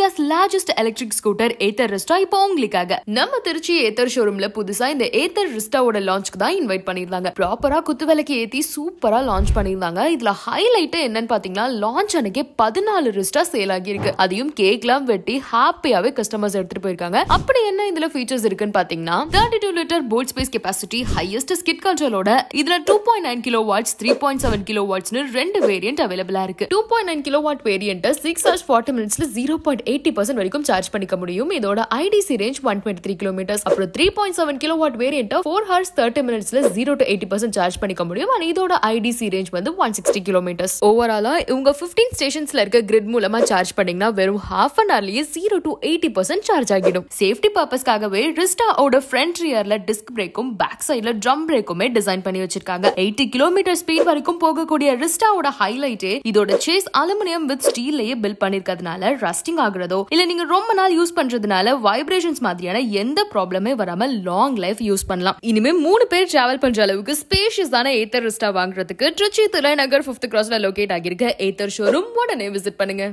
India's largest electric scooter Ather Rizta இப்போ உங்களுக்காக நம்ம திருச்சி Ather ஷோரூம்ல புதுசா இந்த Ather Riztaவோட லான்ச்க்கு தான் இன்வைட் பண்ணிருந்தாங்க. ப்ராப்பரா குத்துவிளக்கு ஏத்தி சூப்பரா லான்ச் பண்ணிருந்தாங்க. இதுல ஹைலைட் என்னன்னு பாத்தீங்கன்னா லான்ச் அன்னைக்கே 14 Rizta சேல் ஆகி இருக்கு. அதையும் கேக்லாம் வெட்டி ஹாப்பியாவே கஸ்டமர்ஸ் எடுத்துட்டு போயிருக்காங்க. அப்படி என்ன இதுல ஃபீச்சர்ஸ் இருக்குன்னு பாத்தீங்கன்னா 32 litre boot space capacity, highest skid கண்ட்ரோலோட இதுல 2.9 கிலோவாட்ஸ் 3.7 கிலோவாட்ஸ்னு ரெண்டு வேரியன்ட் அவைலபிளா இருக்கு. 2.9 கிலோவாட் வேரியன்ட் 6 hours 40 minutesல 0.80% வரைக்கும் சார்ஜ் பண்ணிக்க முடியும். இதோட IDC ரேஞ்ச் 123 கிலோமீட்டர்ஸ். அப்புறம் 3.7 kilowatt variant 4 hours 30 minutesல 0 to 80% charge பண்ணிக்க முடியும். and இதோட IDC ரேஞ்ச் வந்து 160 கிலோமீட்டர்ஸ். ஓவராலா இவங்க 15 ஸ்டேஷன்ஸ்ல இருக்க கிரிட் மூலமா சார்ஜ் பண்ணீங்கன்னா வெறும் half an hourலயே 0 to 80% சார்ஜ் ஆகிடும். சேஃப்டி பர்பஸ்க்காகவே ரிஸ்டாவோட ஃப்ரண்ட் ரியர்ல டிஸ்க் பிரேக்கும் பேக் சைடுல ட்ரம் பிரேக்குமே டிசைன் பண்ணி வச்சிருக்காங்க. 80 கிலோமீட்டர் ஸ்பீட் வரைக்கும் போகக்கூடிய ரிஸ்டாவோட ஹைலைட்டே இதோட சேஸ் அலுமினியம் வித் ஸ்டீல்லயே பில்ட் பண்ணிருக்கிறதுனால ரஸ்டிங் ஆகுறதோ இல்ல நீங்க ரொம்ப நாள் யூஸ் பண்றதுனால வைப்ரேஷன்ஸ் மாதிரியான எந்த ப்ராப்ளமே வராம லாங் லைஃப் யூஸ் பண்ணலாம். இனிமே 3 பேர் டிராவல் பண்ற அளவுக்கு ஸ்பேஷியஸான Ather Rizta வாங்குறதுக்கு திருச்சி தில்லைநகர் 5th crossல லொகேட் ஆகியிருக்க Ather ஷோரூம் உடனே விசிட் பண்ணுங்க.